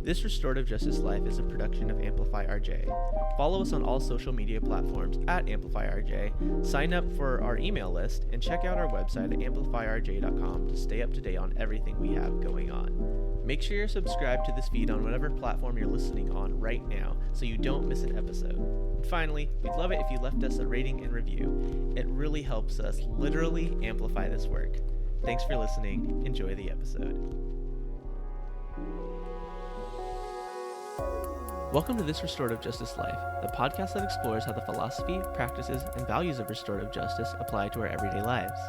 This Restorative Justice Life is a production of Amplify RJ. Follow us on all social media platforms at Amplify RJ, sign up for our email list, and check out our website at amplifyrj.com to stay up to date on everything we have going on. Make sure you're subscribed to this feed on whatever platform you're listening on right now so you don't miss an episode. And finally, we'd love it if you left us a rating and review. It really helps us literally amplify this work. Thanks for listening. Enjoy the episode. Welcome to This Restorative Justice Life, the podcast that explores how the philosophy, practices, and values of restorative justice apply to our everyday lives.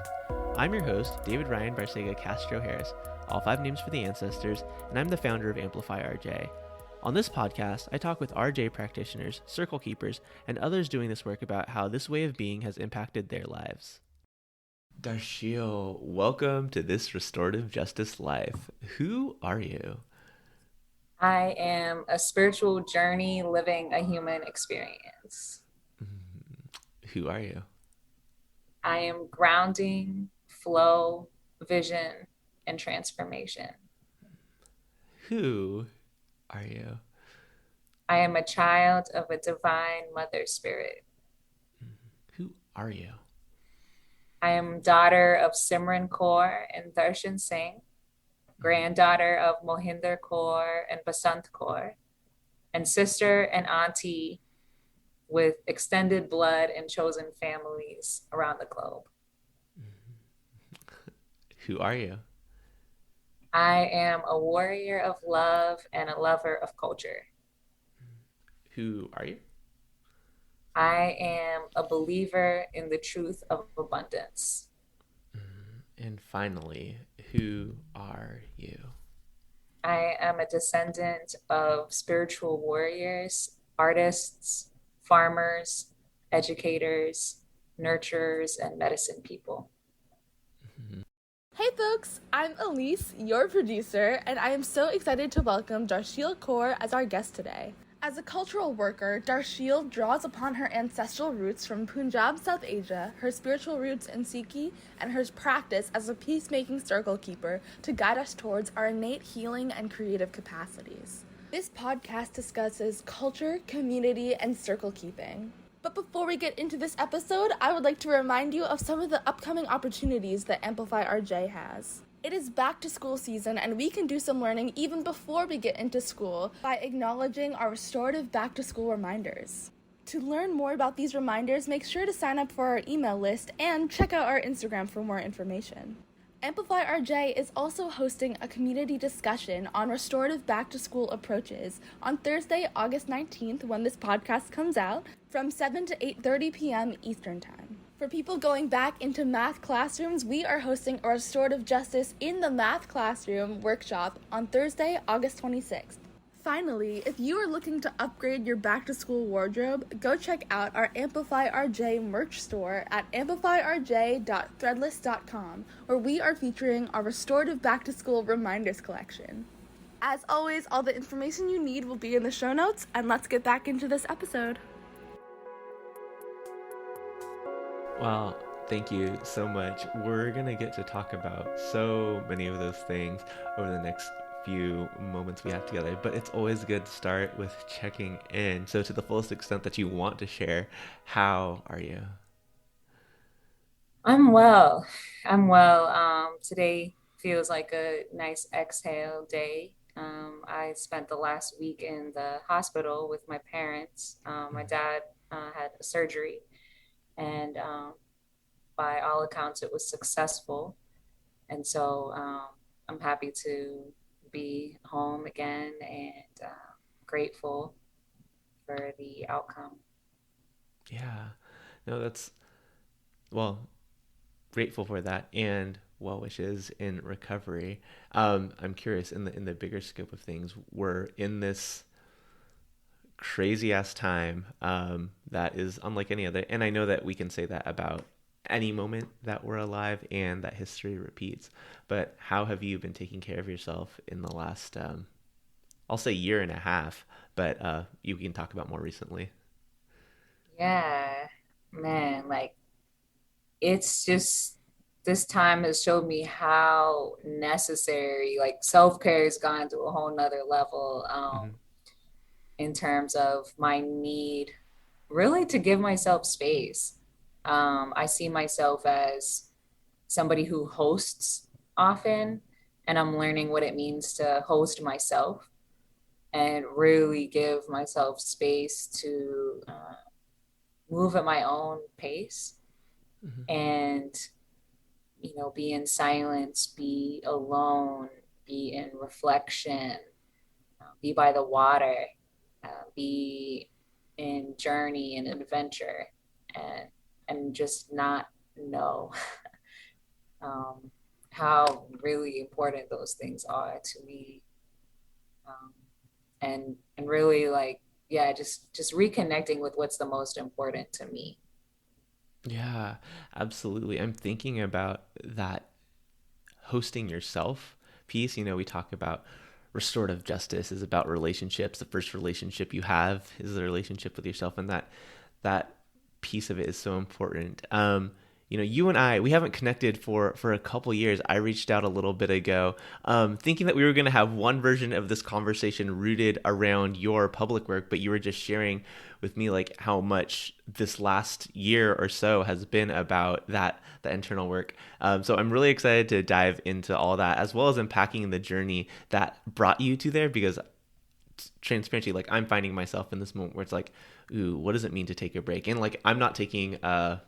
I'm your host, David Ryan Barcega Castro Harris, all 5 names for the ancestors, and I'm the founder of Amplify RJ. On this podcast, I talk with RJ practitioners, circle keepers, and others doing this work about how this way of being has impacted their lives. Darsheel, welcome to This Restorative Justice Life. Who are you? I am a spiritual journey living a human experience. Who are you? I am grounding, flow, vision, and transformation. Who are you? I am a child of a divine mother spirit. Who are you? I am daughter of Simran Kaur and Darshan Singh, granddaughter of Mohinder Kaur and Basant Kaur, and sister and auntie with extended blood and chosen families around the globe. Who are you? I am a warrior of love and a lover of culture. Who are you? I am a believer in the truth of abundance. And finally, who are you? I am a descendant of spiritual warriors, artists, farmers, educators, nurturers, and medicine people. Hey folks, I'm Elise, your producer, and I am so excited to welcome Darsheel Kaur as our guest today. As a cultural worker, Darsheel draws upon her ancestral roots from Punjab, South Asia, her spiritual roots in Sikhi, and her practice as a peacemaking circle keeper to guide us towards our innate healing and creative capacities. This podcast discusses culture, community, and circle keeping. But before we get into this episode, I would like to remind you of some of the upcoming opportunities that Amplify RJ has. It is back to school season, and we can do some learning even before we get into school by acknowledging our restorative back to school reminders. To learn more about these reminders, make sure to sign up for our email list and check out our Instagram for more information. Amplify RJ is also hosting a community discussion on restorative back-to-school approaches on Thursday, August 19th, when this podcast comes out, from 7 to 8:30 p.m. Eastern Time. For people going back into math classrooms, we are hosting a Restorative Justice in the Math Classroom workshop on Thursday, August 26th. Finally, if you are looking to upgrade your back-to-school wardrobe, go check out our Amplify RJ merch store at amplifyrj.threadless.com, where we are featuring our restorative back-to-school reminders collection. As always, all the information you need will be in the show notes, and let's get back into this episode. Well, thank you so much. We're going to get to talk about so many of those things over the next few moments we have together, but it's always good to start with checking in. So to the fullest extent that you want to share, how are you? I'm well. Today feels like a nice exhale day. I spent the last week in the hospital with my parents. My dad had a surgery, and by all accounts, it was successful. And so I'm happy to be home again and grateful for the outcome. Yeah. No, grateful for that and well wishes in recovery. I'm curious, in the bigger scope of things, we're in this crazy ass time that is unlike any other, and I know that we can say that about any moment that we're alive and that history repeats, but how have you been taking care of yourself in the last I'll say year and a half, but you can talk about more recently. Yeah, man, like it's just this time has showed me how necessary, like, self-care has gone to a whole nother level, Mm-hmm. in terms of my need really to give myself space. I see myself as somebody who hosts often, and I'm learning what it means to host myself and really give myself space to move at my own pace Mm-hmm. and, be in silence, be alone, be in reflection, be by the water, be in journey and adventure, and just not know um, how really important those things are to me, um, and really, like, yeah, just reconnecting with what's the most important to me. Yeah, absolutely. I'm thinking about that hosting yourself piece. We talk about restorative justice is about relationships. The first relationship you have is the relationship with yourself, and that piece of it is so important. You and I, we haven't connected for a couple years. I reached out a little bit ago, thinking that we were going to have one version of this conversation rooted around your public work, but you were just sharing with me like how much this last year or so has been about the internal work. So I'm really excited to dive into all that, as well as unpacking the journey that brought you to there, because transparency, like I'm finding myself in this moment where it's like, ooh, what does it mean to take a break? And like I'm not taking a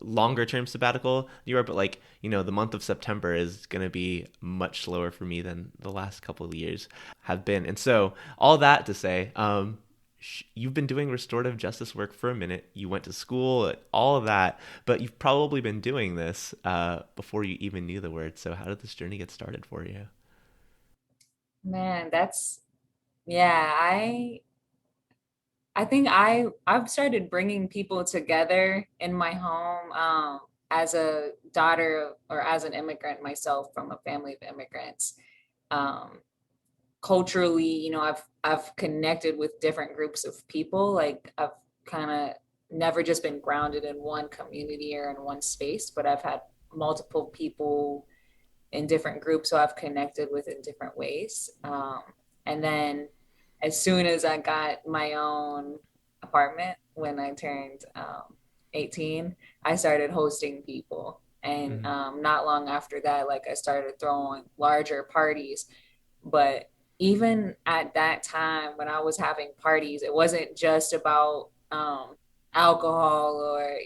longer term sabbatical you are, but like the month of September is going to be much slower for me than the last couple of years have been. And so all that to say, you've been doing restorative justice work for a minute. You went to school, all of that, but you've probably been doing this before you even knew the word. So how did this journey get started for you? Man, that's yeah. I think I've started bringing people together in my home, as a daughter or as an immigrant myself from a family of immigrants. Um, Culturally, I've connected with different groups of people. Like, I've kind of never just been grounded in one community or in one space, but I've had multiple people in different groups who I've connected with in different ways. And then as soon as I got my own apartment when I turned 18, I started hosting people. And Mm-hmm. not long after that, like, I started throwing larger parties. But even at that time, when I was having parties, it wasn't just about alcohol or,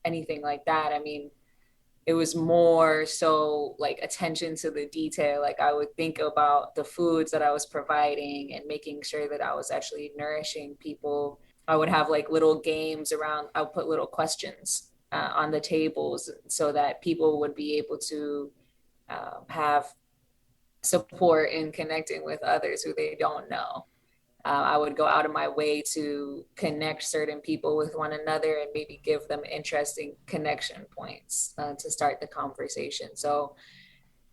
anything like that. I mean, it was more so like attention to the detail. Like, I would think about the foods that I was providing and making sure that I was actually nourishing people. I would have like little games around, I would put little questions on the tables so that people would be able to have support in connecting with others who they don't know. I would go out of my way to connect certain people with one another and maybe give them interesting connection points to start the conversation. So,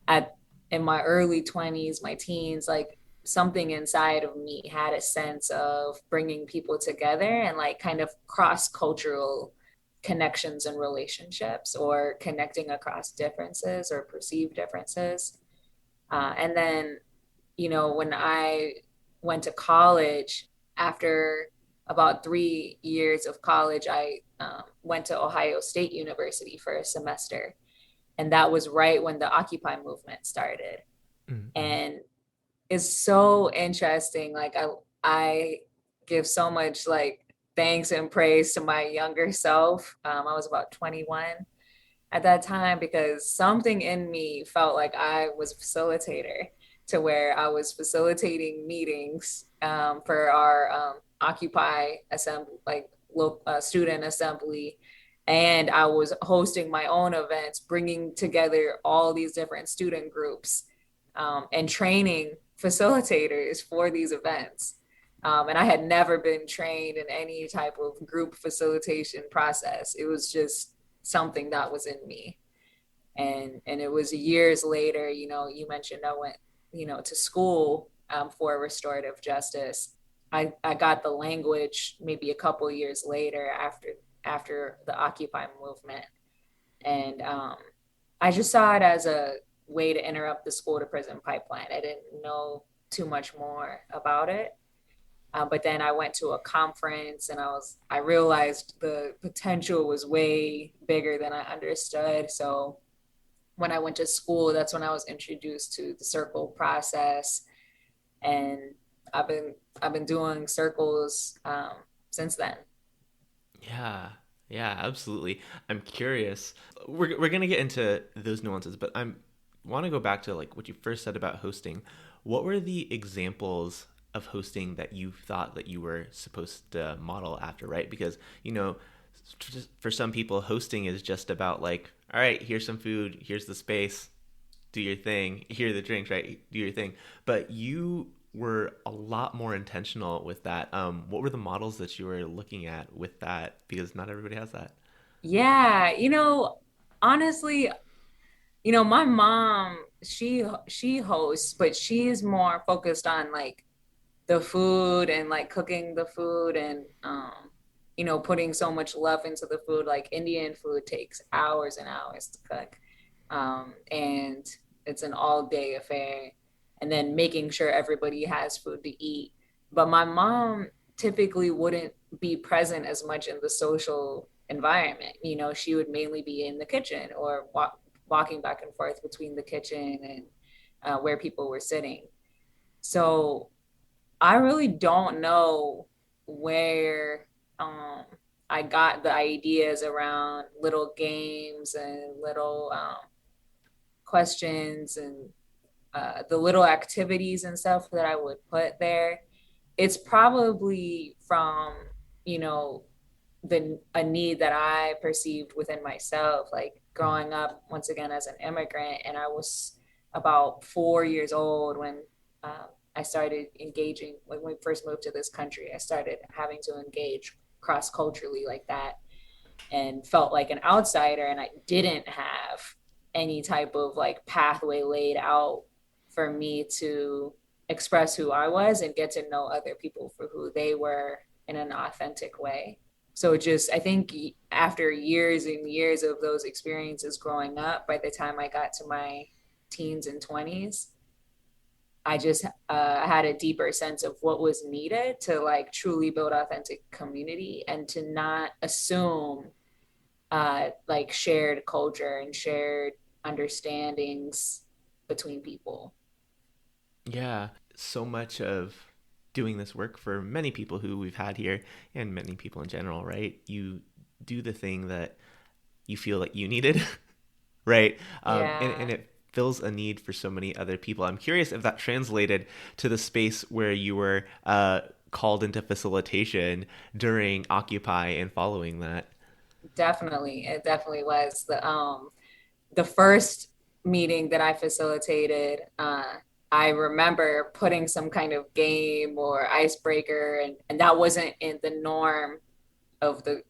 at in my early 20s, my teens, like, something inside of me had a sense of bringing people together and, like, kind of cross cultural connections and relationships, or connecting across differences or perceived differences. And then, when I went to college, after about 3 years of college, I went to Ohio State University for a semester. And that was right when the Occupy movement started. Mm-hmm. And it's so interesting. Like, I give so much, like, thanks and praise to my younger self. I was about 21 at that time, because something in me felt like I was a facilitator, to where I was facilitating meetings for our Occupy assembly, like, student assembly. And I was hosting my own events, bringing together all these different student groups, and training facilitators for these events. And I had never been trained in any type of group facilitation process. It was just something that was in me. And it was years later, you mentioned I went, to school for restorative justice. I got the language maybe a couple years later, after the Occupy movement. And I just saw it as a way to interrupt the school to prison pipeline. I didn't know too much more about it. But then I went to a conference and I realized the potential was way bigger than I understood. So when I went to school, that's when I was introduced to the circle process. And I've been I've been doing circles since then. Yeah, yeah, absolutely. I'm curious. We're gonna get into those nuances, but I'm want to go back to like what you first said about hosting. What were the examples of hosting that you thought that you were supposed to model after, right? Because for some people, hosting is just about like, all right, here's some food, here's the space, do your thing. Here are the drinks, right? Do your thing. But you were a lot more intentional with that. What were the models that you were looking at with that? Because not everybody has that. Yeah, honestly, my mom, she hosts, but she's more focused on like the food and like cooking the food and putting so much love into the food. Like Indian food takes hours and hours to cook. And it's an all day affair. And then making sure everybody has food to eat. But my mom typically wouldn't be present as much in the social environment. She would mainly be in the kitchen or walking back and forth between the kitchen and where people were sitting. So I really don't know where I got the ideas around little games and little questions and the little activities and stuff that I would put there. It's probably from, you know, a need that I perceived within myself, like growing up once again as an immigrant. And I was about 4 years old when I started engaging. When we first moved to this country, I started having to engage cross culturally like that and felt like an outsider. And I didn't have any type of like pathway laid out for me to express who I was and get to know other people for who they were in an authentic way. So just, I think after years and years of those experiences growing up, by the time I got to my teens and 20s, I just had a deeper sense of what was needed to like truly build authentic community and to not assume like shared culture and shared understandings between people. Yeah, so much of doing this work for many people who we've had here and many people in general, right? You do the thing that you feel like you needed, right? And Yeah, it fills a need for so many other people. I'm curious if that translated to the space where you were called into facilitation during Occupy and following that. definitely. It definitely was the first meeting that I facilitated. I remember putting some kind of game or icebreaker, and that wasn't in the norm of the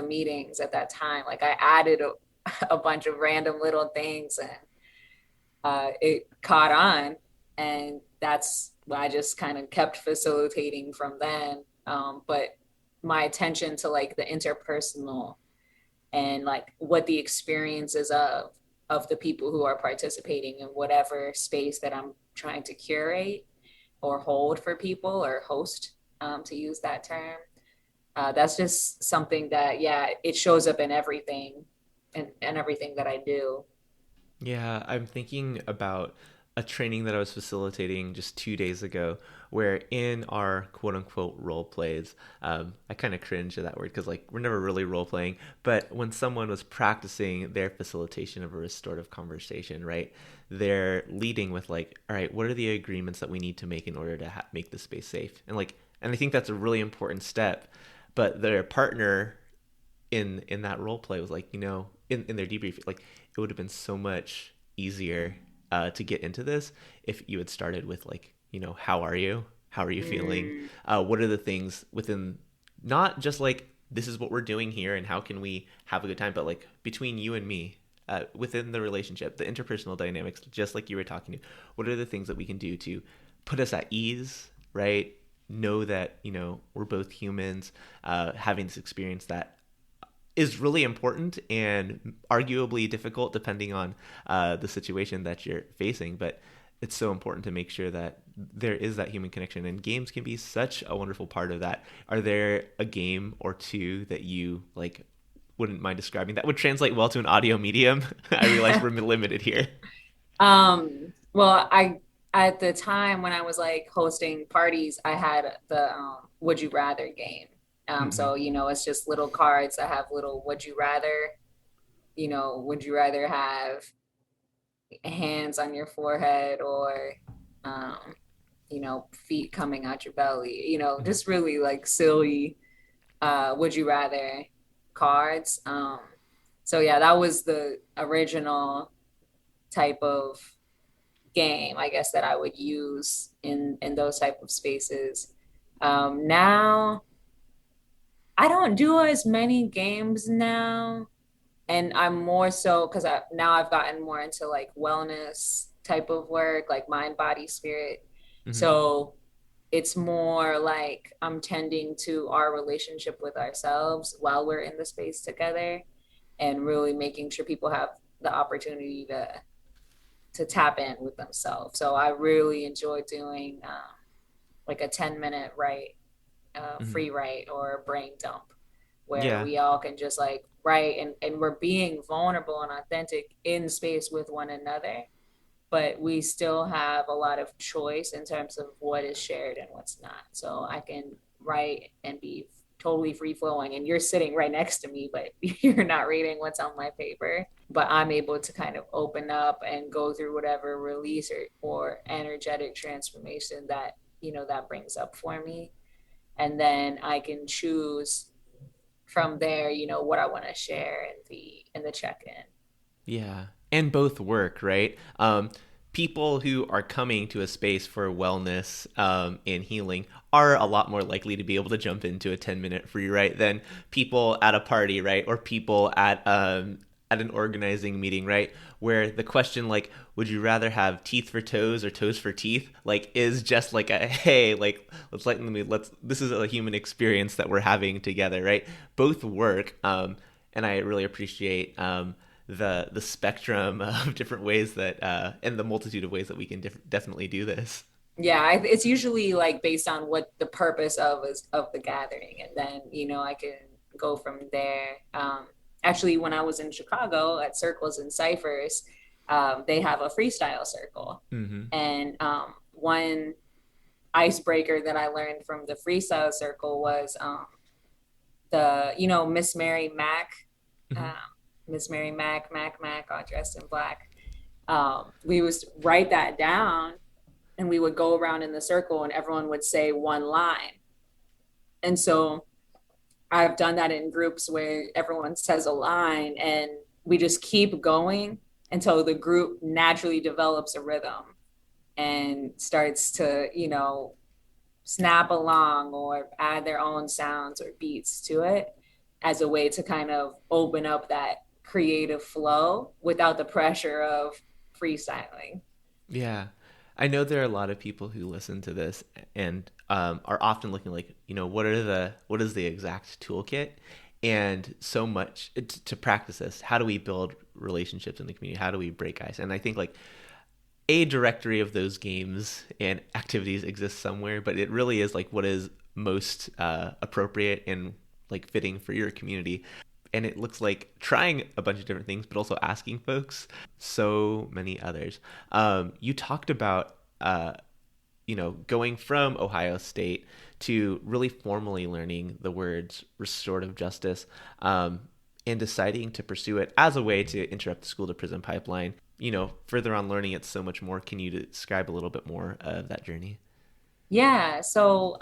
meetings at that time. Like I added a bunch of random little things, and it caught on, and that's why I just kind of kept facilitating from then. But my attention to like the interpersonal and like what the experiences of the people who are participating in whatever space that I'm trying to curate or hold for people or host, to use that term. That's just something that, yeah, it shows up in everything and everything that I do. Yeah, I'm thinking about a training that I was facilitating just 2 days ago, where in our quote unquote role plays, I kind of cringe at that word because like we're never really role playing, but when someone was practicing their facilitation of a restorative conversation, right, they're leading with like, all right, what are the agreements that we need to make in order to make the space safe? And I think that's a really important step. But their partner in that role play was like, in their debrief, like it would have been so much easier to get into this if you had started with like, how are you feeling, Mm, what are the things within, not just like this is what we're doing here and how can we have a good time, but like between you and me, within the relationship, the interpersonal dynamics, just like you were talking to, what are the things that we can do to put us at ease, right? Know that we're both humans, having this experience that is really important and arguably difficult depending on the situation that you're facing. But it's so important to make sure that there is that human connection, and games can be such a wonderful part of that. Are there a game or two that you like wouldn't mind describing that would translate well to an audio medium? I realize we're limited here. Well, I at the time when I was like hosting parties, I had the Would You Rather game. Mm-hmm. So it's just little cards that have little Would you rather. Would you rather have hands on your forehead or um, feet coming out your belly? Just really like silly Would you rather cards. So yeah, that was the original type of game, I guess, that I would use in those type of spaces. Now I don't do as many games now, and I'm more so because now I've gotten more into like wellness type of work, like mind, body, spirit. Mm-hmm. So it's more like I'm tending to our relationship with ourselves while we're in the space together, and really making sure people have the opportunity to tap in with themselves. So I really enjoy doing like a 10-minute write, Mm-hmm. free write or brain dump, where Yeah. we all can just like write, and we're being vulnerable and authentic in space with one another, but we still have a lot of choice in terms of what is shared and what's not. So I can write and be totally free flowing, and you're sitting right next to me, but you're not reading what's on my paper. But I'm able to kind of open up and go through whatever release or energetic transformation that brings up for me. And then I can choose from there, what I want to share in the check-in. Yeah, and both work, right? People who are coming to a space for wellness and healing are a lot more likely to be able to jump into a 10-minute free write than people at a party, right? Or people at an organizing meeting, right? Where the question like, would you rather have teeth for toes or toes for teeth? Like, is just like a hey, like let's this is a human experience that we're having together, right? Both work, and I really appreciate the spectrum of different ways that and the multitude of ways that we can definitely do this. Yeah, it's usually like based on what the purpose of the gathering, and then I can go from there. Actually, when I was in Chicago at Circles and Ciphers, they have a freestyle circle, Mm-hmm. and one icebreaker that I learned from the freestyle circle was the Miss Mary Mac, Mm-hmm. um, Miss Mary Mac, all dressed in black. We would write that down, and we would go around in the circle, and everyone would say one line. And so I've done that in groups where everyone says a line, and we just keep going until the group naturally develops a rhythm and starts to snap along or add their own sounds or beats to it, as a way to kind of open up that creative flow without the pressure of freestyling. Yeah. I know there are a lot of people who listen to this and are often looking like, what is the exact toolkit? And so much to practice this. How do we build relationships in the community? How do we break ice? And I think like a directory of those games and activities exists somewhere, but it really is like what is most appropriate and like fitting for your community. And it looks like trying a bunch of different things, but also asking folks so many others. You talked about, going from Ohio State to really formally learning the words restorative justice and deciding to pursue it as a way to interrupt the school to prison pipeline. Further on learning it so much more. Can you describe a little bit more of that journey? Yeah, so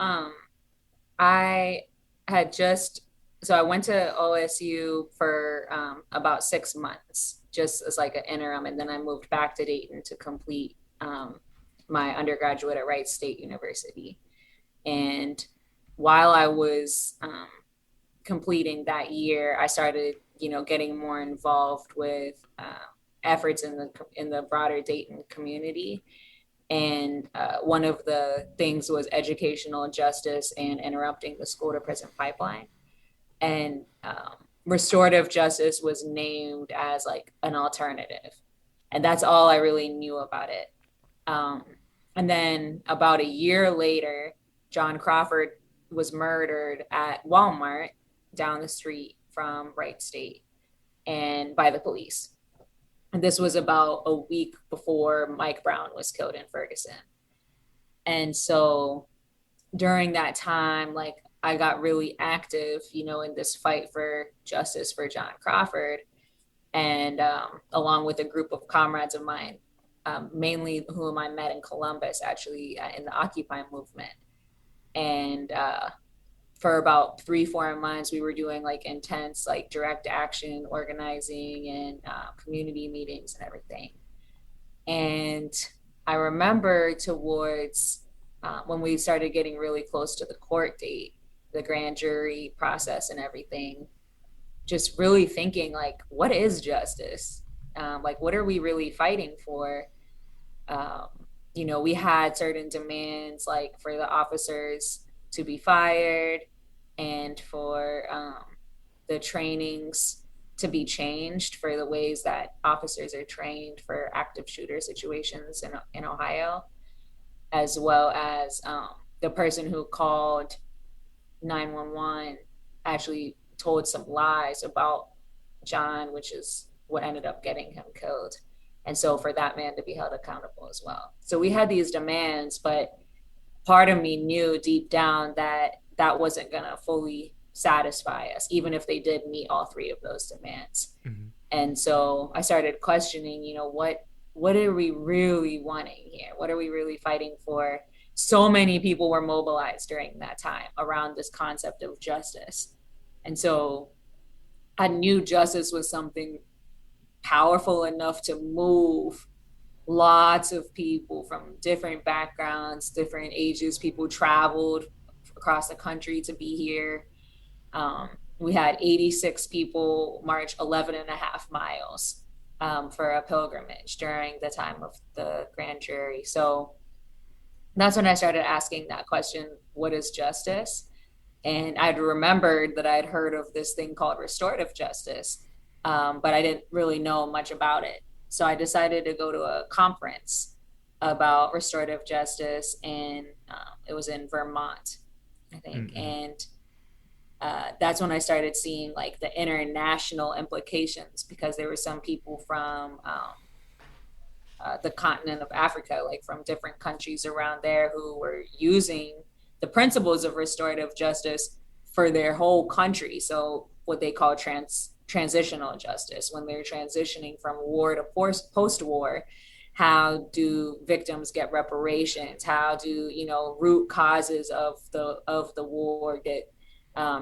I had just so I went to OSU for about 6 months, just as like an interim, and then I moved back to Dayton to complete my undergraduate at Wright State University. And while I was completing that year, I started, getting more involved with efforts in the broader Dayton community. And one of the things was educational justice and interrupting the school to prison pipeline. And restorative justice was named as like an alternative. And that's all I really knew about it. And then about a year later, John Crawford was murdered at Walmart down the street from Wright State and by the police. And this was about a week before Mike Brown was killed in Ferguson. And so during that time, like I got really active, you know, in this fight for justice for John Crawford. And along with a group of comrades of mine, mainly whom I met in Columbus, actually in the Occupy movement. And for about 3-4 months, we were doing like intense, like direct action organizing and community meetings and everything. And I remember towards when we started getting really close to the court date, the grand jury process and everything, just really thinking like, what is justice? Like, what are we really fighting for? You know, we had certain demands like for the officers to be fired and for the trainings to be changed for the ways that officers are trained for active shooter situations in Ohio, as well as the person who called 911 actually told some lies about John, which is what ended up getting him killed. And so for that man to be held accountable as well. So we had these demands, but part of me knew deep down that that wasn't going to fully satisfy us, even if they did meet all 3 of those demands. Mm-hmm. And so I started questioning, you know, what are we really wanting here? What are we really fighting for? So many people were mobilized during that time around this concept of justice. And so I knew justice was something powerful enough to move lots of people from different backgrounds, different ages. People traveled across the country to be here. We had 86 people march 11 and a half miles for a pilgrimage during the time of the grand jury. So that's when I started asking that question, what is justice? And I'd remembered that I'd heard of this thing called restorative justice, but I didn't really know much about it. So I decided to go to a conference about restorative justice, and it was in Vermont, I think. Mm-hmm. And that's when I started seeing like the international implications, because there were some people from the continent of Africa, like from different countries around there, who were using the principles of restorative justice for their whole country. So what they call transitional justice, when they're transitioning from war to post-war, how do victims get reparations? How do, you know, root causes of the war get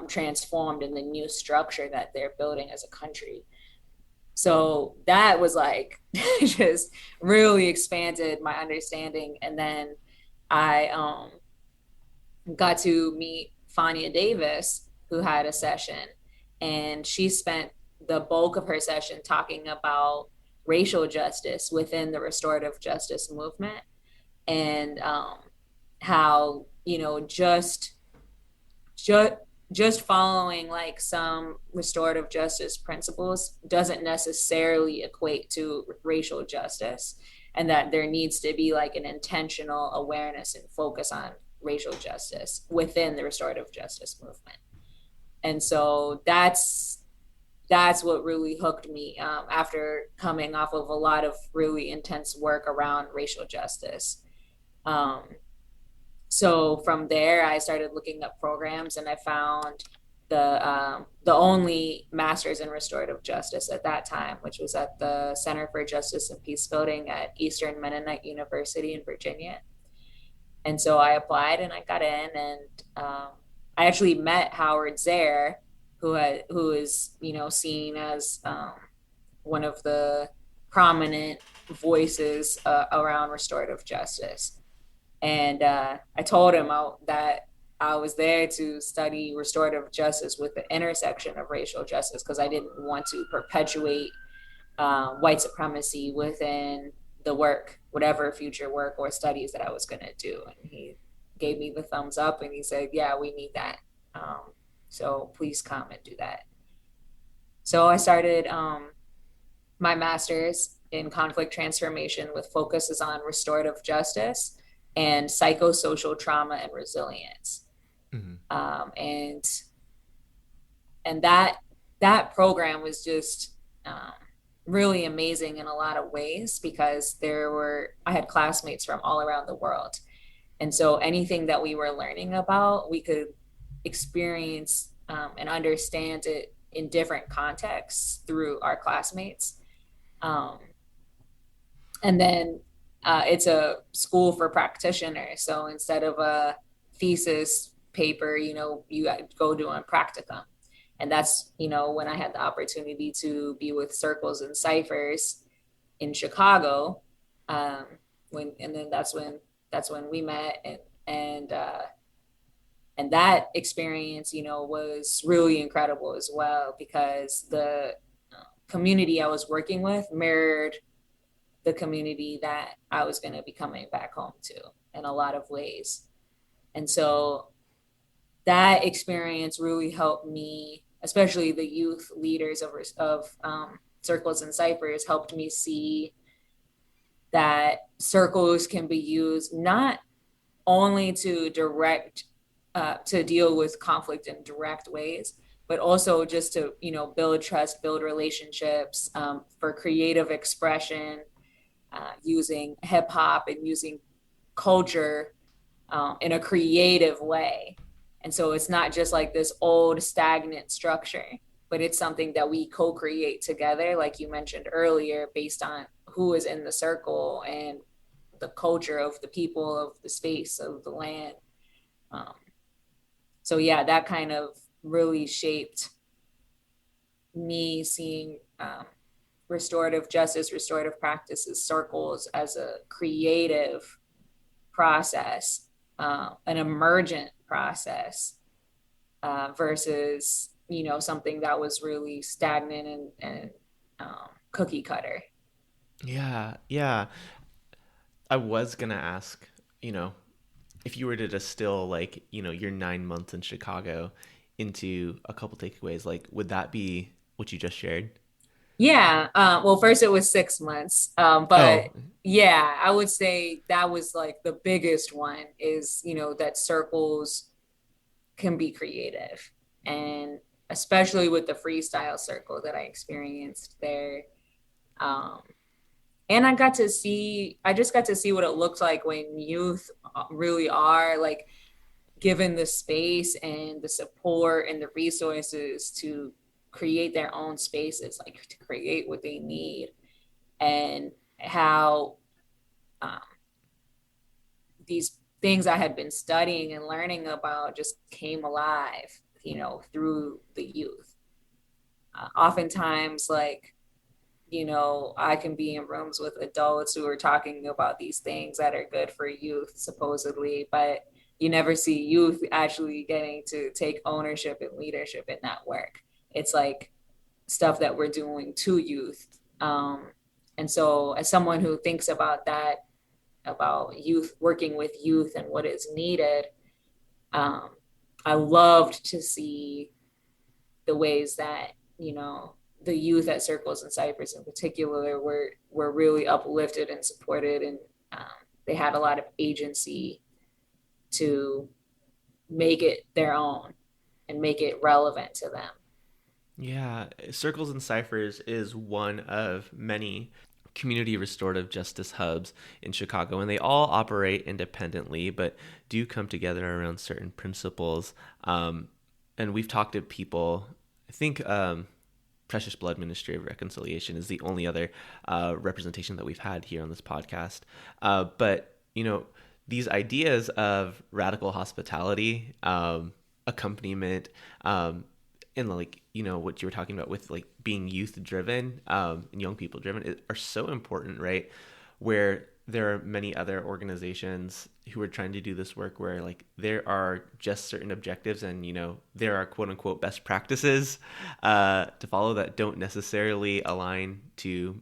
transformed in the new structure that they're building as a country? So that was like just really expanded my understanding. And then I got to meet Fania Davis, who had a session, and she spent the bulk of her session talking about racial justice within the restorative justice movement, and how, you know, just following like some restorative justice principles doesn't necessarily equate to racial justice, and that there needs to be like an intentional awareness and focus on racial justice within the restorative justice movement. And so that's what really hooked me after coming off of a lot of really intense work around racial justice. So from there, I started looking up programs, and I found the only master's in restorative justice at that time, which was at the Center for Justice and Peace Building at Eastern Mennonite University in Virginia. And so I applied and I got in, and I actually met Howard Zehr, who is, you know, seen as one of the prominent voices around restorative justice. And I told him that I was there to study restorative justice with the intersection of racial justice, because I didn't want to perpetuate white supremacy within the work, whatever future work or studies that I was going to do. And he gave me the thumbs up, and he said, yeah, we need that. So please come and do that. So I started my master's in conflict transformation with focuses on restorative justice and psychosocial trauma and resilience. Mm-hmm. And that program was just um, really amazing in a lot of ways because I had classmates from all around the world, and so anything that we were learning about, we could experience and understand it in different contexts through our classmates. Um, and then it's a school for practitioners. So instead of a thesis paper, you go do a practicum. And that's, when I had the opportunity to be with circles and ciphers in Chicago. Um, and then that's when we met, and that experience, was really incredible as well because the community I was working with mirrored the community that I was going to be coming back home to in a lot of ways. And so that experience really helped me, especially the youth leaders of circles and ciphers, helped me see that circles can be used not only to to deal with conflict in direct ways, but also just to, build trust, build relationships, for creative expression, using hip hop and using culture in a creative way. And so it's not just like this old stagnant structure, but it's something that we co-create together, like you mentioned earlier, based on who is in the circle and the culture of the people, of the space, of the land. Um, so yeah, that kind of really shaped me seeing restorative justice, restorative practices, circles as a creative process, an emergent process, versus, something that was really stagnant and cookie cutter. Yeah, yeah. I was gonna ask, you know, if you were to distill like, your 9 months in Chicago into a couple takeaways, like would that be what you just shared? Yeah. Well, first it was 6 months. But Oh, yeah, I would say that was like the biggest one is, that circles can be creative. And especially with the freestyle circle that I experienced there. Um, and I just got to see what it looks like when youth really are like given the space and the support and the resources to create their own spaces, like to create what they need, and how um, these things I had been studying and learning about just came alive, through the youth. Oftentimes, like, I can be in rooms with adults who are talking about these things that are good for youth, supposedly, but you never see youth actually getting to take ownership and leadership in that work. It's like stuff that we're doing to youth. And so, as someone who thinks about that, about youth, working with youth and what is needed, um, I loved to see the ways that, the youth at Circles and Cypress in particular were really uplifted and supported, and um, they had a lot of agency to make it their own and make it relevant to them. yeah. Circles and Ciphers is one of many community restorative justice hubs in Chicago, and they all operate independently, but do come together around certain principles. And we've talked to people. I think Precious Blood Ministry of Reconciliation is the only other representation that we've had here on this podcast. But these ideas of radical hospitality, accompaniment, and like what you were talking about with like being youth driven and young people driven are so important, right? Where there are many other organizations who are trying to do this work where like there are just certain objectives, and there are quote unquote best practices to follow that don't necessarily align to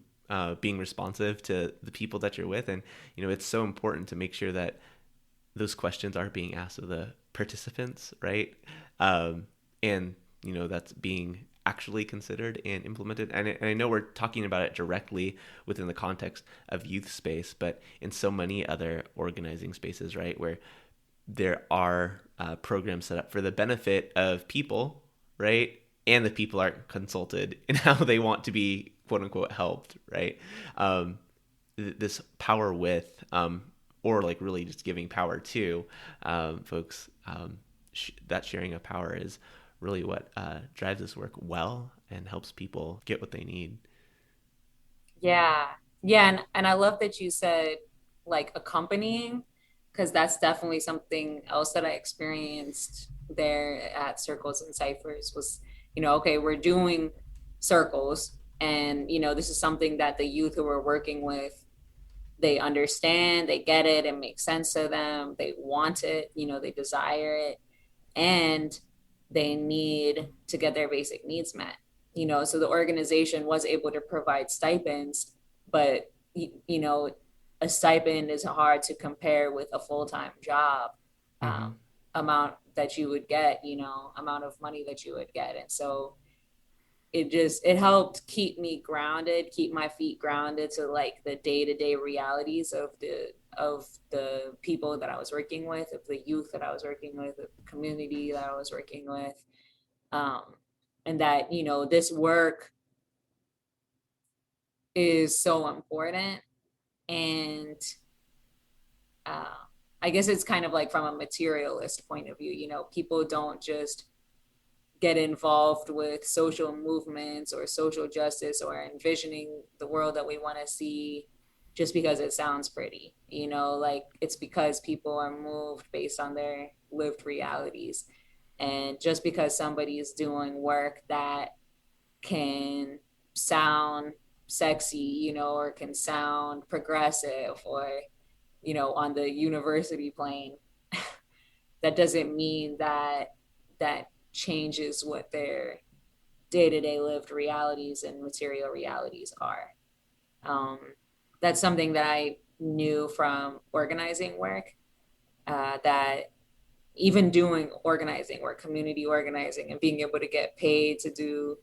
being responsive to the people that you're with. And it's so important to make sure that those questions are being asked of the participants, right? And that's being actually considered and implemented? And I know we're talking about it directly within the context of youth space, but in so many other organizing spaces, right, where there are programs set up for the benefit of people, right, and the people are consulted in how they want to be quote unquote helped, right? This power with, or like really just giving power to folks, that sharing of power is really what drives this work well and helps people get what they need. Yeah. Yeah. And I love that you said like accompanying, because that's definitely something else that I experienced there at Circles and Ciphers was, okay, we're doing circles. And, this is something that the youth who we're working with, they understand, they get it, it makes sense to them, they want it, they desire it, and they need to get their basic needs met. So the organization was able to provide stipends, but a stipend is hard to compare with a full-time job amount that you would get, amount of money that you would get. And so it helped keep me grounded, keep my feet grounded to like the day-to-day realities of the people that I was working with, of the youth that I was working with, the community that I was working with. And that, this work is so important. And I guess it's kind of like from a materialist point of view, people don't just get involved with social movements or social justice or envisioning the world that we want to see just because it sounds pretty, like it's because people are moved based on their lived realities. And just because somebody is doing work that can sound sexy, or can sound progressive or, on the university plane, that doesn't mean that changes what their day-to-day lived realities and material realities are. That's something that I knew from organizing work, that even doing organizing work, community organizing, and being able to get paid to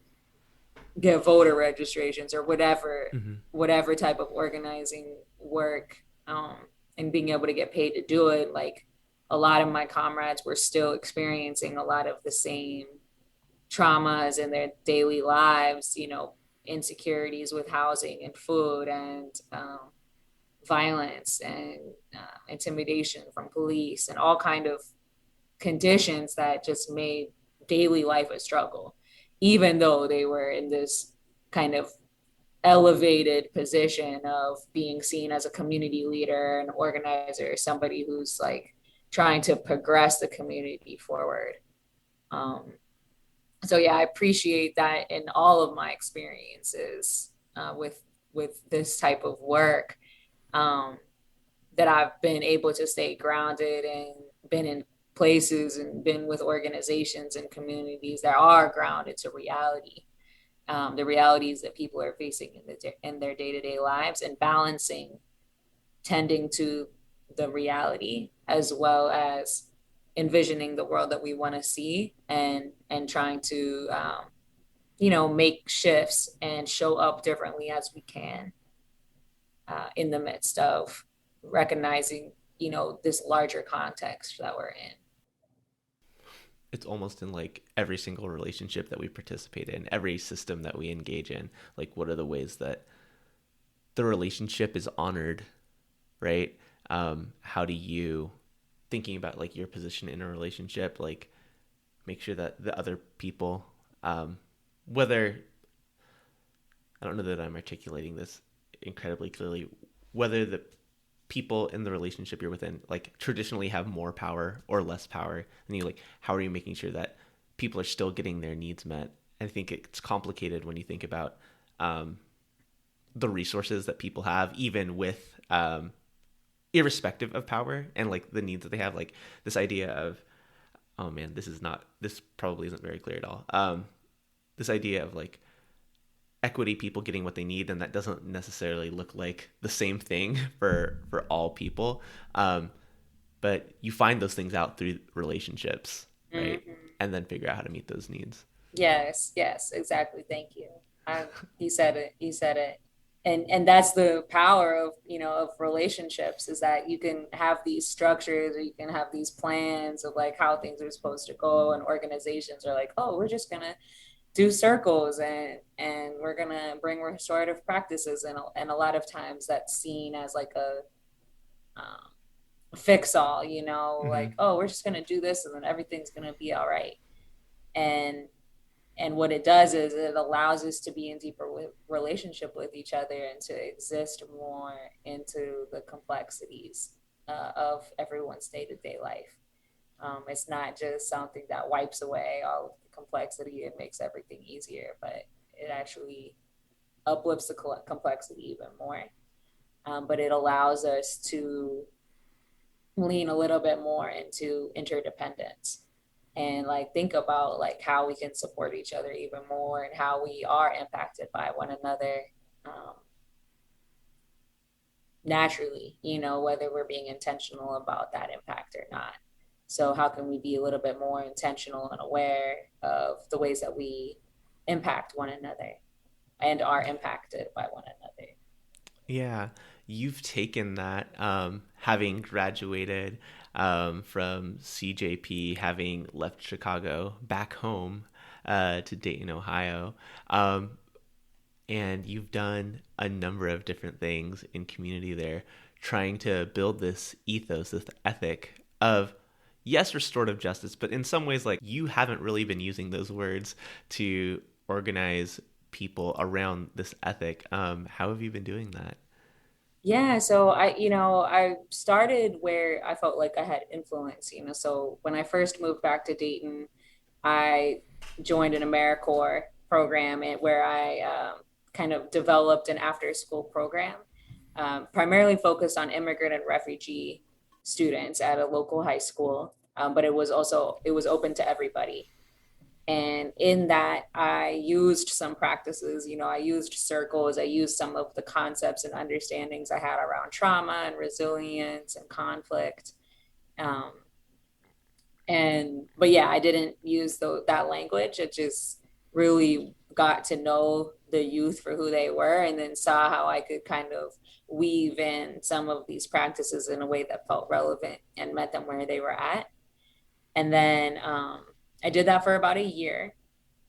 get voter registrations or whatever type of organizing work, and being able to get paid to do it, like a lot of my comrades were still experiencing a lot of the same traumas in their daily lives, insecurities with housing and food and violence and intimidation from police and all kind of conditions that just made daily life a struggle, even though they were in this kind of elevated position of being seen as a community leader, an organizer, somebody who's like trying to progress the community forward. So yeah, I appreciate that in all of my experiences with this type of work, that I've been able to stay grounded and been in places and been with organizations and communities that are grounded to reality, the realities that people are facing in their day-to-day lives, and balancing tending to the reality as well as envisioning the world that we want to see, and trying to make shifts and show up differently as we can, in the midst of recognizing this larger context that we're in. It's almost in like every single relationship that we participate in, every system that we engage in, like what are the ways that the relationship is honored, right? How do you, thinking about like your position in a relationship, like make sure that the other people, whether, I don't know that I'm articulating this incredibly clearly, whether the people in the relationship you're within like traditionally have more power or less power, and you like, how are you making sure that people are still getting their needs met? I think it's complicated when you think about the resources that people have, even with irrespective of power and like the needs that they have, like this idea of, oh man, this probably isn't very clear at all. This idea of like equity, people getting what they need, and that doesn't necessarily look like the same thing for all people. But you find those things out through relationships, right? Mm-hmm. And then figure out how to meet those needs. Yes, exactly. Thank you. I, you said it. You said it. And that's the power of, of relationships, is that you can have these structures, or you can have these plans of like how things are supposed to go, and organizations are like, oh, we're just gonna do circles, and we're gonna bring restorative practices, and a lot of times that's seen as like a fix all, Mm-hmm. like, oh, we're just gonna do this and then everything's gonna be all right. And what it does is it allows us to be in deeper relationship with each other, and to exist more into the complexities of everyone's day-to-day life. It's not just something that wipes away all of the complexity and makes everything easier, but it actually uplifts the complexity even more. But it allows us to lean a little bit more into interdependence, and like think about like how we can support each other even more, and how we are impacted by one another, um, naturally, whether we're being intentional about that impact or not. So how can we be a little bit more intentional and aware of the ways that we impact one another and are impacted by one another? Yeah, you've taken that, having graduated from CJP, having left Chicago back home to Dayton, Ohio. Um, and you've done a number of different things in community there, trying to build this ethos, this ethic of, yes, restorative justice, but in some ways, like, you haven't really been using those words to organize people around this ethic. How have you been doing that? Yeah, so I started where I felt like I had influence, so when I first moved back to Dayton, I joined an AmeriCorps program, where I kind of developed an after school program, primarily focused on immigrant and refugee students at a local high school. But it was open to everybody. And in that, I used some practices, I used circles, I used some of the concepts and understandings I had around trauma and resilience and conflict. Um, but yeah, I didn't use that language. It just really got to know the youth for who they were, and then saw how I could kind of weave in some of these practices in a way that felt relevant and met them where they were at. And then I did that for about a year,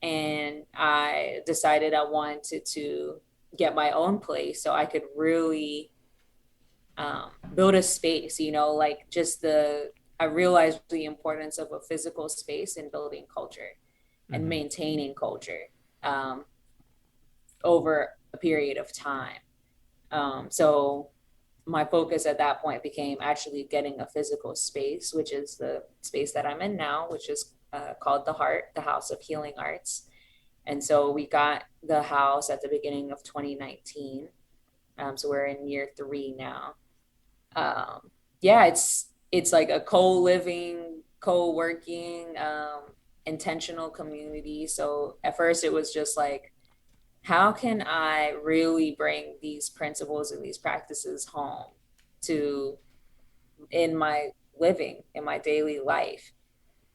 and I decided I wanted to get my own place so I could really build a space, like just I realized the importance of a physical space in building culture and Mm-hmm. maintaining culture um, over a period of time. So my focus at that point became actually getting a physical space, which is the space that I'm in now, which is called the Heart, the House of Healing Arts. And so we got the house at the beginning of 2019. So we're in year 3 now. Yeah, it's like a co-living, co-working, intentional community. So at first it was just like, how can I really bring these principles and these practices home to in my living, in my daily life?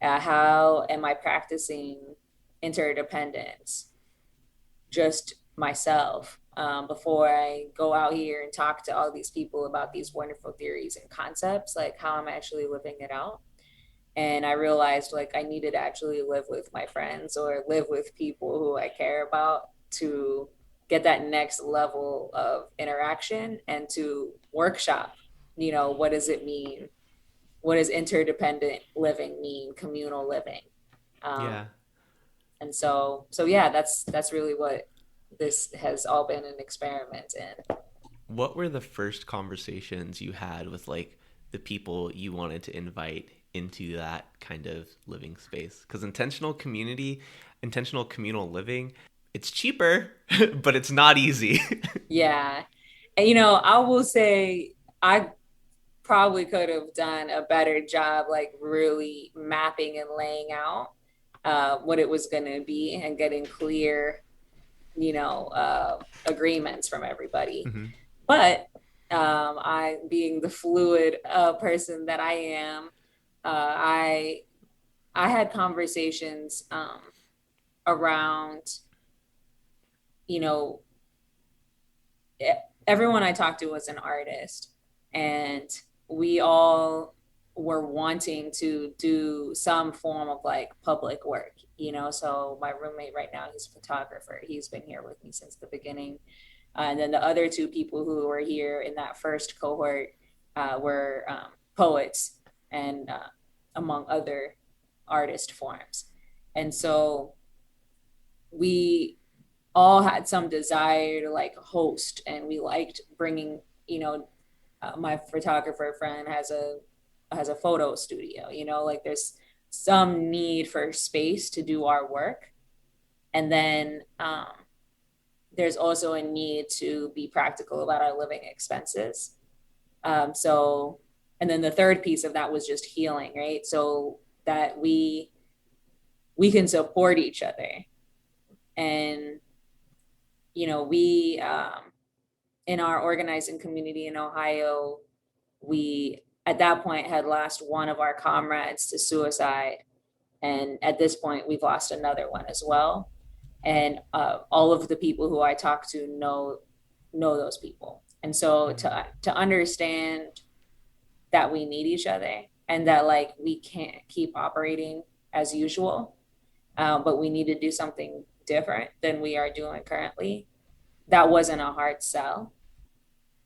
How am I practicing interdependence, just myself, before I go out here and talk to all these people about these wonderful theories and concepts, like how I'm actually living it out? And I realized like I needed to actually live with my friends or live with people who I care about to get that next level of interaction, and to workshop, what does it mean? What does interdependent living mean? Communal living. Um, Yeah. and so yeah, that's really what this has all been an experiment in. What were the first conversations you had with, like, the people you wanted to invite into that kind of living space? Because intentional community, intentional communal living, it's cheaper, but it's not easy. Yeah. And I will say I probably could have done a better job, like really mapping and laying out what it was going to be, and getting clear, agreements from everybody. Mm-hmm. But I, being the fluid person that I am, I had conversations. around, you know, everyone I talked to was an artist, and we all were wanting to do some form of like public work, you know. So my roommate right now, he's a photographer. He's been here with me since the beginning. And then the other two people who were here in that first cohort were poets and among other artist forms. And so we all had some desire to like host, and we liked bringing, you know, my photographer friend has a photo studio, you know, like there's some need for space to do our work. And then there's also a need to be practical about our living expenses. So, and then the third piece of that was just healing, right? So that we can support each other. And, you know, we, in our organizing community in Ohio, we at that point had lost one of our comrades to suicide. And at this point, we've lost another one as well. And all of the people who I talk to know those people. And so to understand that we need each other, and that like we can't keep operating as usual, but we need to do something different than we are doing currently. That wasn't a hard sell.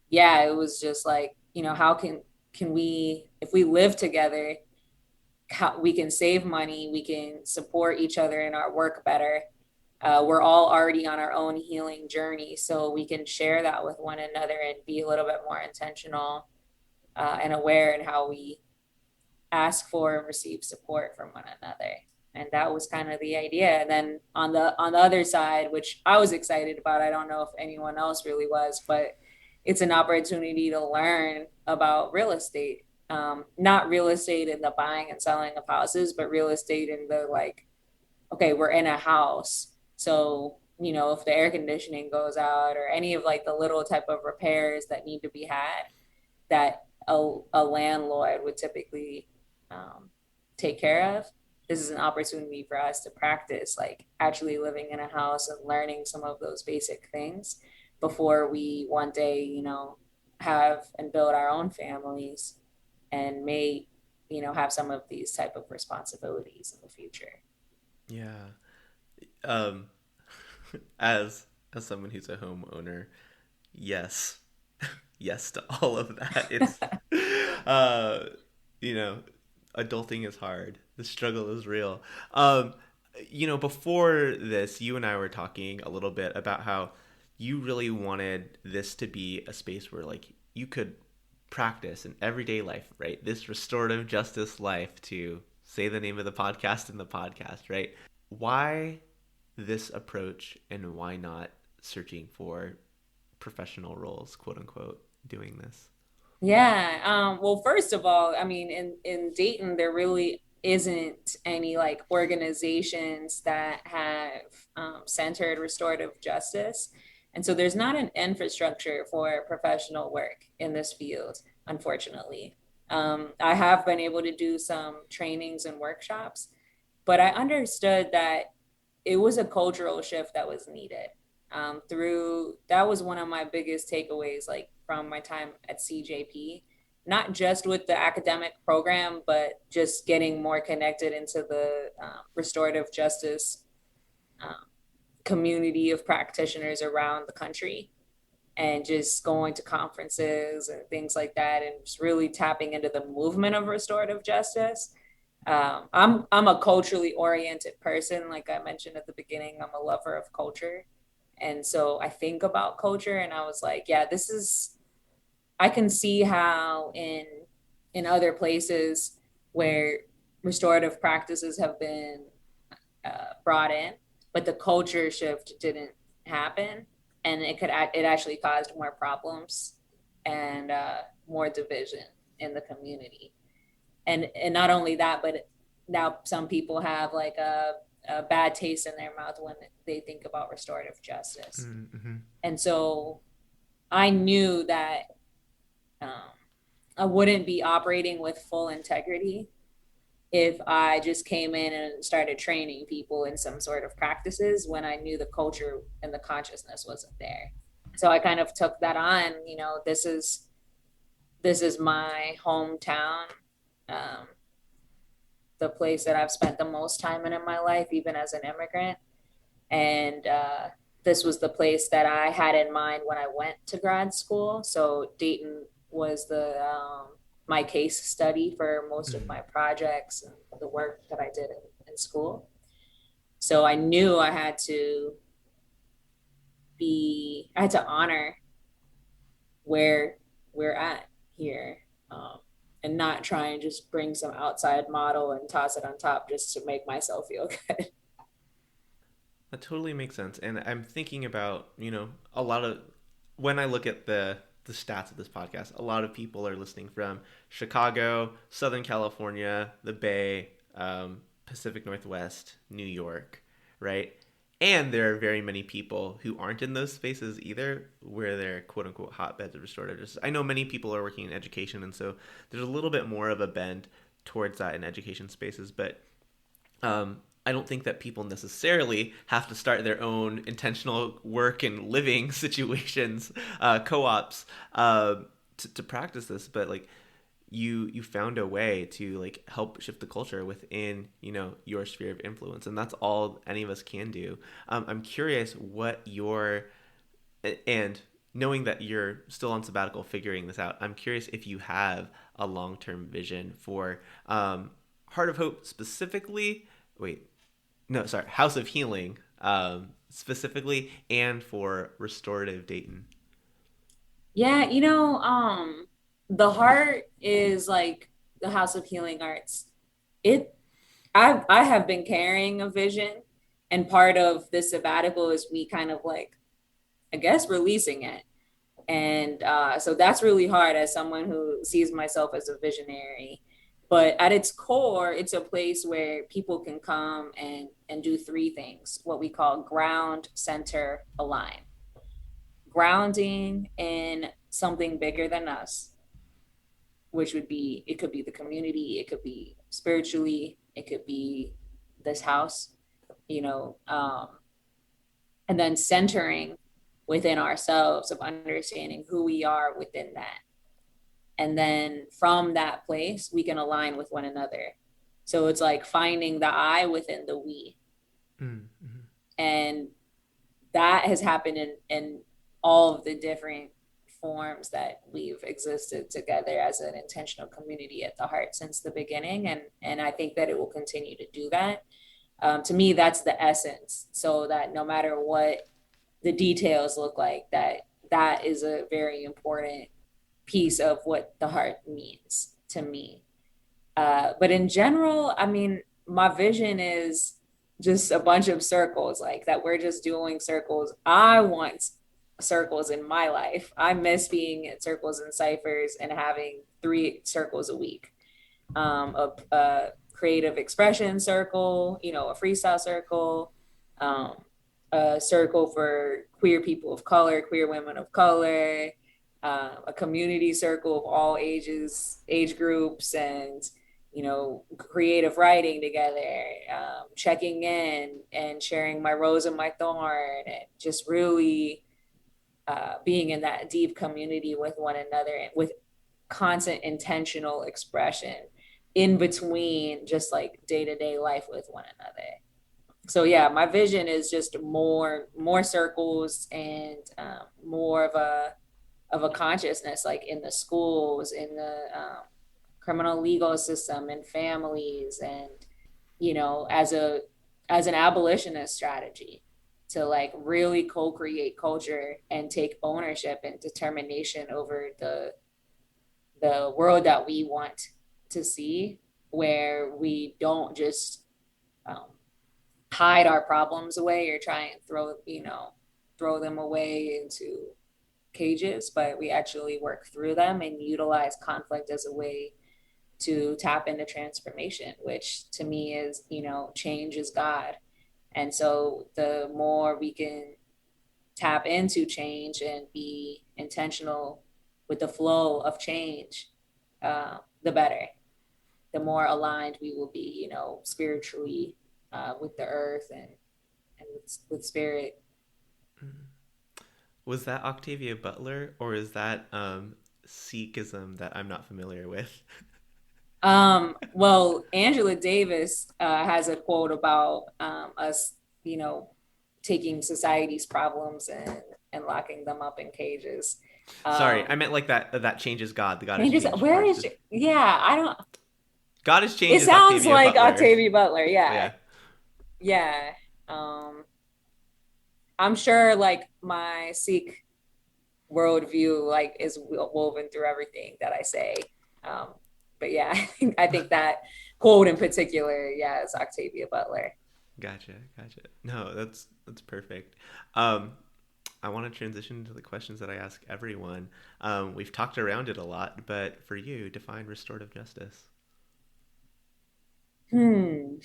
Yeah, it was just like, you know, how can we, if we live together, how we can save money, we can support each other in our work better. We're all already on our own healing journey, so we can share that with one another and be a little bit more intentional and aware in how we ask for and receive support from one another. And that was kind of the idea. And then on the other side, which I was excited about, I don't know if anyone else really was, but it's an opportunity to learn about real estate. Not real estate in the buying and selling of houses, but real estate in the like, okay, we're in a house. So, you know, if the air conditioning goes out or any of like the little type of repairs that need to be had, that a landlord would typically take care of. This is an opportunity for us to practice like actually living in a house and learning some of those basic things before we one day, you know, have and build our own families and may, you know, have some of these type of responsibilities in the future. Yeah. Um, as someone who's a homeowner, yes, yes to all of that. It's, uh, you know, adulting is hard. The struggle is real. You know, before this, you and I were talking a little bit about how you really wanted this to be a space where like you could practice in everyday life, right? This restorative justice life, to say the name of the podcast in the podcast, right? Why this approach, and why not searching for professional roles, quote unquote, doing this? Yeah. Well, first of all, I mean, in Dayton, there really isn't any like organizations that have centered restorative justice. And so there's not an infrastructure for professional work in this field, unfortunately. I have been able to do some trainings and workshops, but I understood that it was a cultural shift that was needed. Through that was one of my biggest takeaways, like from my time at CJP, not just with the academic program, but just getting more connected into the restorative justice um, community of practitioners around the country, and just going to conferences and things like that, and just really tapping into the movement of restorative justice. I'm a culturally oriented person. Like I mentioned at the beginning, I'm a lover of culture. And so I think about culture, and I was like, yeah, this is, I can see how in other places where restorative practices have been brought in, but the culture shift didn't happen, and it actually caused more problems and more division in the community. And not only that, but now some people have like a bad taste in their mouth when they think about restorative justice. Mm-hmm. And so I knew that um, I wouldn't be operating with full integrity if I just came in and started training people in some sort of practices when I knew the culture and the consciousness wasn't there. So I kind of took that on. This is my hometown, um, the place that I've spent the most time in my life, even as an immigrant. And this was the place that I had in mind when I went to grad school. So Dayton was the my case study for most of my projects and the work that I did in school. So I knew I had to honor where we're at here, and not try and just bring some outside model and toss it on top just to make myself feel good. That totally makes sense. And I'm thinking about, a lot of when I look at the stats of this podcast, a lot of people are listening from Chicago, Southern California, the Bay, Pacific Northwest, New York, right? And there are very many people who aren't in those spaces either, where they're quote unquote hotbeds of restorative justice. I know many people are working in education, and so there's a little bit more of a bend towards that in education spaces. But I don't think that people necessarily have to start their own intentional work and living situations, co-ops, to practice this. But like, you found a way to like help shift the culture within your sphere of influence, and that's all any of us can do. I'm curious what your and knowing that you're still on sabbatical figuring this out, I'm curious if you have a long-term vision for Heart of Hope specifically. Wait, no, sorry, House of Healing specifically, and for Restorative Dayton. Yeah, the heart is like the House of Healing Arts. It I have been carrying a vision, and part of this sabbatical is me kind of like, I guess, releasing it. And so that's really hard as someone who sees myself as a visionary. But at its core, it's a place where people can come and do three things: what we call ground, center, align. Grounding in something bigger than us, which would be, it could be the community, it could be spiritually, it could be this house, you know, and then centering within ourselves, of understanding who we are within that. And then from that place, we can align with one another. So it's like finding the I within the we. Mm-hmm. And that has happened in all of the different forms that we've existed together as an intentional community at the heart since the beginning. And I think that it will continue to do that. To me, that's the essence. So that no matter what the details look like, that is a very important piece of what the heart means to me. But in general, I mean, my vision is just a bunch of circles, like that we're just doing circles. I want circles in my life. I miss being at circles and ciphers and having 3 circles a week. A creative expression circle, a freestyle circle, um, a circle for queer people of color, queer women of color, a community circle of all ages, age groups, and creative writing together, checking in and sharing my rose and my thorn, and just really being in that deep community with one another and with constant intentional expression in between just like day-to-day life with one another. So yeah, my vision is just more circles and more of a consciousness, like in the schools, in the criminal legal system, and families, and as an abolitionist strategy to like really co-create culture and take ownership and determination over the world that we want to see, where we don't just hide our problems away or try and throw them away into cages, but we actually work through them and utilize conflict as a way to tap into transformation, which to me is, change is God. And so the more we can tap into change and be intentional with the flow of change, the better. the more aligned we will be, spiritually, with the earth and with spirit. Was that Octavia Butler, or is that Sikhism that I'm not familiar with? Well, Angela Davis has a quote about us, you know, taking society's problems and locking them up in cages. Sorry, I Um, meant like that changes God. The God has Changes, changed where parts. is, yeah, I don't, God has it changed is sounds Octavia like Butler. Octavia Butler. Yeah. Yeah, Yeah. Um, I'm sure like my Sikh worldview like is woven through everything that I say. Um, but yeah, I think that quote in particular, yeah, is Octavia Butler. gotcha, gotcha. No, that's perfect. Um, I want to transition to the questions that I ask everyone. We've talked around it a lot, but for you, define restorative justice. Hmm.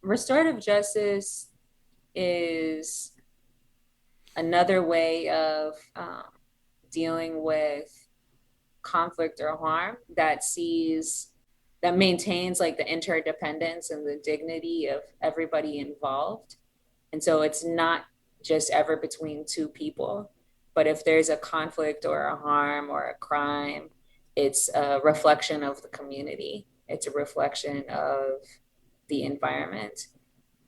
Restorative justice is another way of dealing with conflict or harm that maintains like the interdependence and the dignity of everybody involved. And so it's not just ever between two people, but if there's a conflict or a harm or a crime, it's a reflection of the community. It's a reflection of the environment.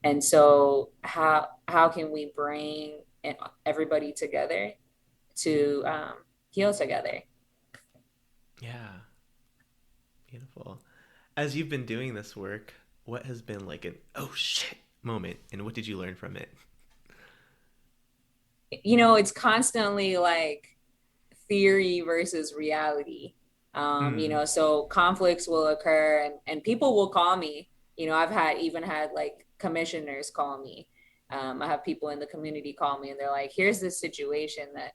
And so how can we bring everybody together to heal together? Yeah, beautiful. As you've been doing this work, what has been like an oh shit moment, and what did you learn from it? It's constantly like theory versus reality. Mm. So conflicts will occur and people will call me. I've had like commissioners call me. I have people in the community call me and they're like, here's this situation that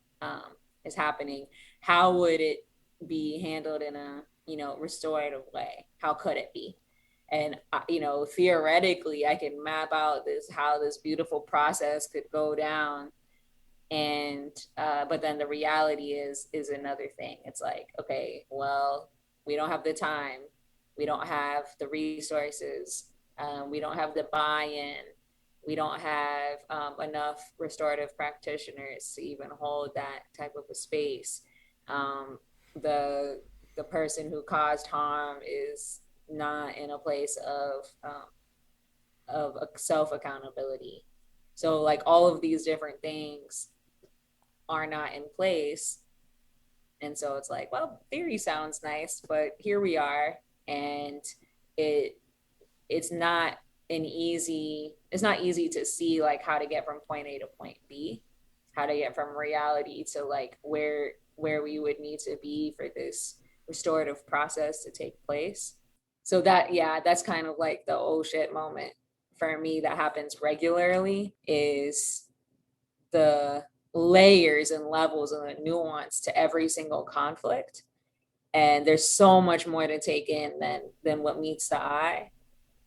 is happening. How would it be handled in a, restorative way? How could it be? And theoretically, I can map out how this beautiful process could go down, and but then the reality is another thing. It's like, okay, well, we don't have the time, we don't have the resources, we don't have the buy-in, we don't have enough restorative practitioners to even hold that type of a space. Um, the the person who caused harm is not in a place of self accountability. So like all of these different things are not in place. And so it's like, well, theory sounds nice, but here we are. And it it's not it's not easy to see like how to get from point A to point B, how to get from reality to like where we would need to be for this restorative process to take place. So that, yeah, that's kind of like the oh shit moment for me that happens regularly, is the layers and levels and the nuance to every single conflict. And there's so much more to take in than what meets the eye.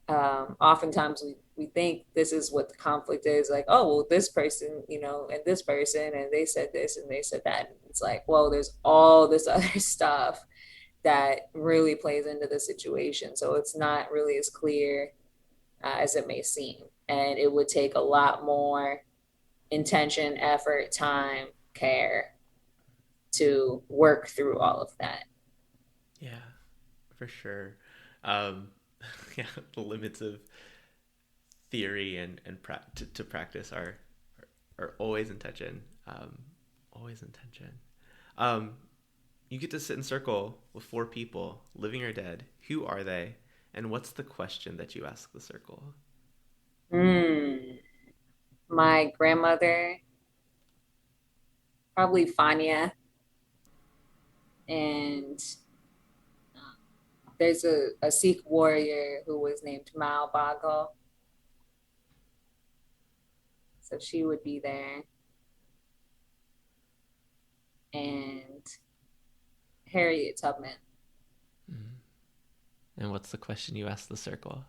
Oftentimes we think this is what the conflict is, like, oh, well, this person, and this person, and they said this and they said that. And it's like, well, there's all this other stuff that really plays into the situation. So it's not really as clear as it may seem. And it would take a lot more intention, effort, time, care to work through all of that. Yeah, for sure. Um, yeah, the limits of theory to practice are always in tension. Always in tension. Um, you get to sit in circle with four people, living or dead. Who are they, and what's the question that you ask the circle? Mm. My grandmother, probably Fania, and there's a Sikh warrior who was named Mao Bago. So she would be there. And Harriet Tubman. Mm. And what's the question you ask the circle?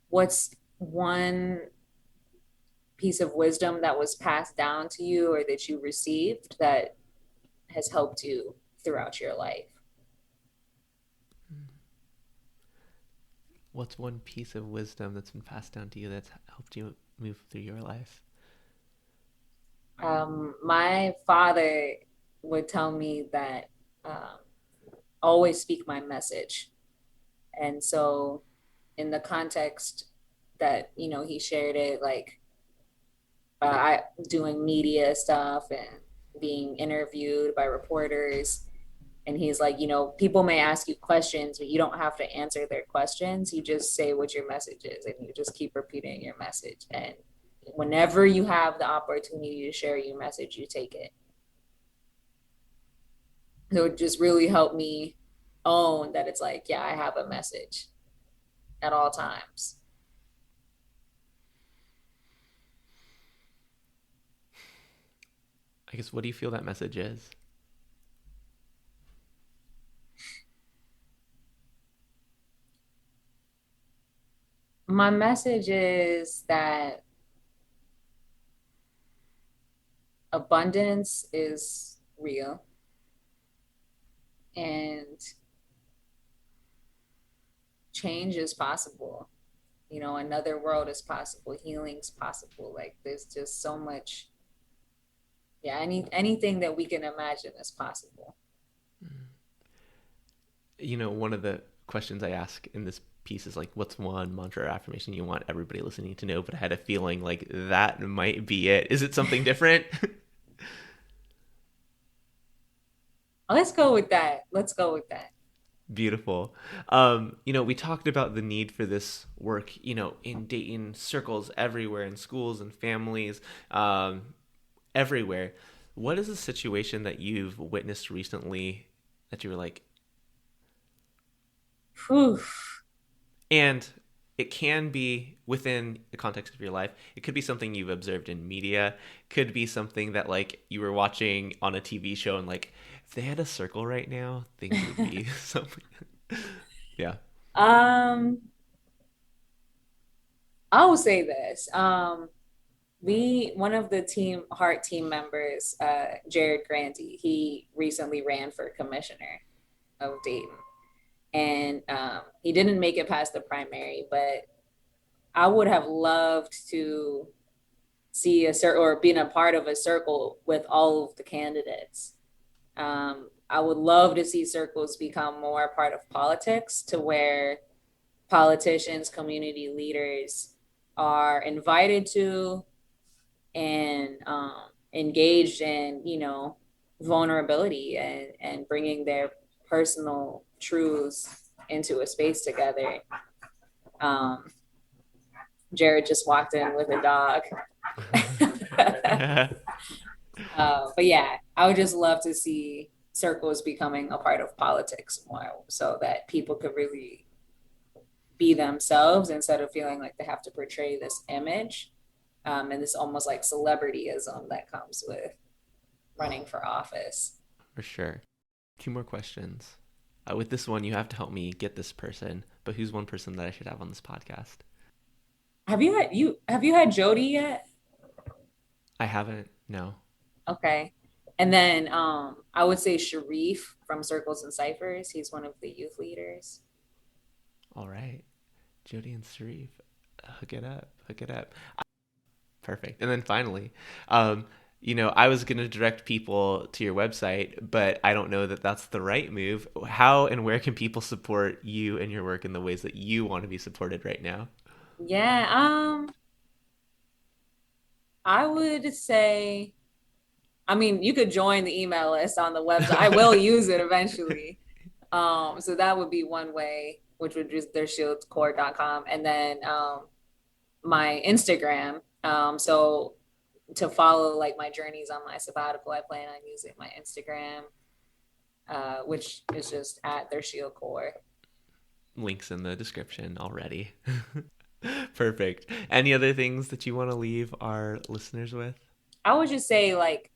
What's one piece of wisdom that was passed down to you or that you received that has helped you throughout your life? what's one piece of wisdom that's been passed down to you that's helped you move through your life? My father would tell me that um, always speak my message. And so, in the context that, he shared it, like I doing media stuff and being interviewed by reporters. And he's like, people may ask you questions, but you don't have to answer their questions. You just say what your message is and you just keep repeating your message. And whenever you have the opportunity to share your message, you take it. So it just really helped me own that it's like, yeah, I have a message at all times. I guess, what do you feel that message is? My message is that abundance is real and change is possible. Another world is possible, healing's possible. Like there's just so much, yeah, anything that we can imagine is possible. One of the questions I ask in this piece is like, what's one mantra or affirmation you want everybody listening to know? But I had a feeling like that might be it. Is it something different? Let's go with that. Beautiful. We talked about the need for this work, in Dayton circles everywhere, in schools and families, everywhere. What is a situation that you've witnessed recently that you were like, Whew. and it can be within the context of your life. It could be something you've observed in media, could be something that like you were watching on a TV show and like, if they had a circle right now, things would be something. Yeah. um I will say this. One of the heart team members, Jared Grandy, he recently ran for commissioner of Dayton. And he didn't make it past the primary, but I would have loved to see a circle or being a part of a circle with all of the candidates. I would love to see circles become more a part of politics, to where politicians, community leaders are invited to and engaged in, vulnerability and bringing their personal truths into a space together. Jared just walked in with a dog. But yeah, I would just love to see circles becoming a part of politics more, so that people could really be themselves instead of feeling like they have to portray this image, and this almost like celebrityism that comes with running for office. For sure. 2 more questions. With this one, you have to help me get this person, but who's one person that I should have on this podcast? Have you had Jody yet? I haven't. No. Okay. And then I would say Sharif from Circles and Ciphers. He's one of the youth leaders. All right. Jody and Sharif. Hook it up. Perfect. And then finally, I was going to direct people to your website, but I don't know that that's the right move. How and where can people support you and your work in the ways that you want to be supported right now? Yeah. I would say, you could join the email list on the website. I will use it eventually. So that would be one way, which would just DarsheelKaur.com. And then my Instagram. So to follow like my journeys on my sabbatical, I plan on using my Instagram, which is just at Darsheel Kaur. Links in the description already. Perfect. Any other things that you want to leave our listeners with? I would just say like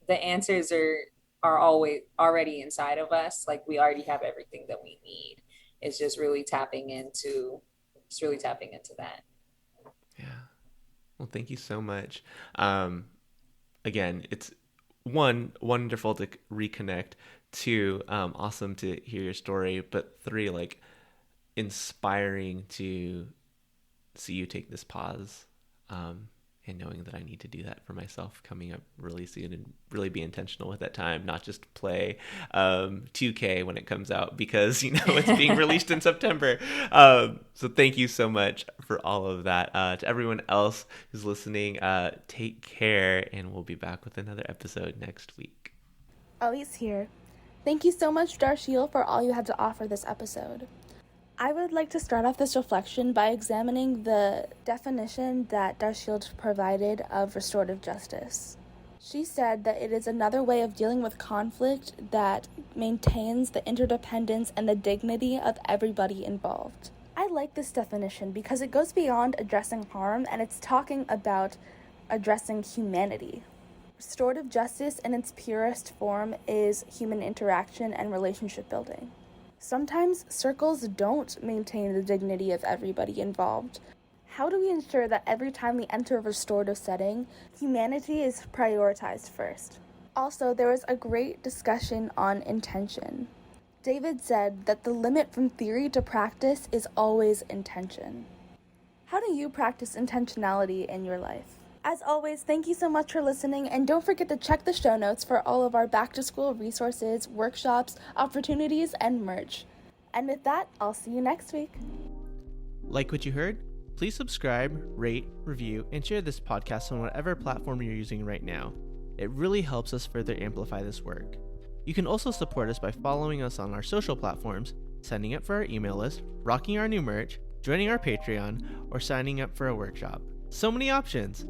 the answers are always already inside of us. Like we already have everything that we need. It's just really tapping into that. Yeah. Well, thank you so much. Again, it's wonderful to reconnect. 2, awesome to hear your story. But 3, like, inspiring to see you take this pause, and knowing that I need to do that for myself coming up really soon, and really be intentional with that time, not just play 2K when it comes out, because it's being released in September. So thank you so much for all of that. To everyone else who's listening, take care, and we'll be back with another episode next week. Elise here. Thank you so much, Darsheel, for all you had to offer this episode. I would like to start off this reflection by examining the definition that Darsheel provided of restorative justice. She said that it is another way of dealing with conflict that maintains the interdependence and the dignity of everybody involved. I like this definition because it goes beyond addressing harm, and it's talking about addressing humanity. Restorative justice in its purest form is human interaction and relationship building. Sometimes circles don't maintain the dignity of everybody involved. How do we ensure that every time we enter a restorative setting, humanity is prioritized first? Also, there was a great discussion on intention. David said that the limit from theory to practice is always intention. How do you practice intentionality in your life? As always, thank you so much for listening, and don't forget to check the show notes for all of our back-to-school resources, workshops, opportunities, and merch. And with that, I'll see you next week. Like what you heard? Please subscribe, rate, review, and share this podcast on whatever platform you're using right now. It really helps us further amplify this work. You can also support us by following us on our social platforms, signing up for our email list, rocking our new merch, joining our Patreon, or signing up for a workshop. So many options!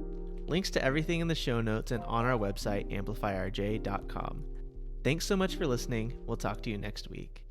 Links to everything in the show notes and on our website, amplifyrj.com. Thanks so much for listening. We'll talk to you next week.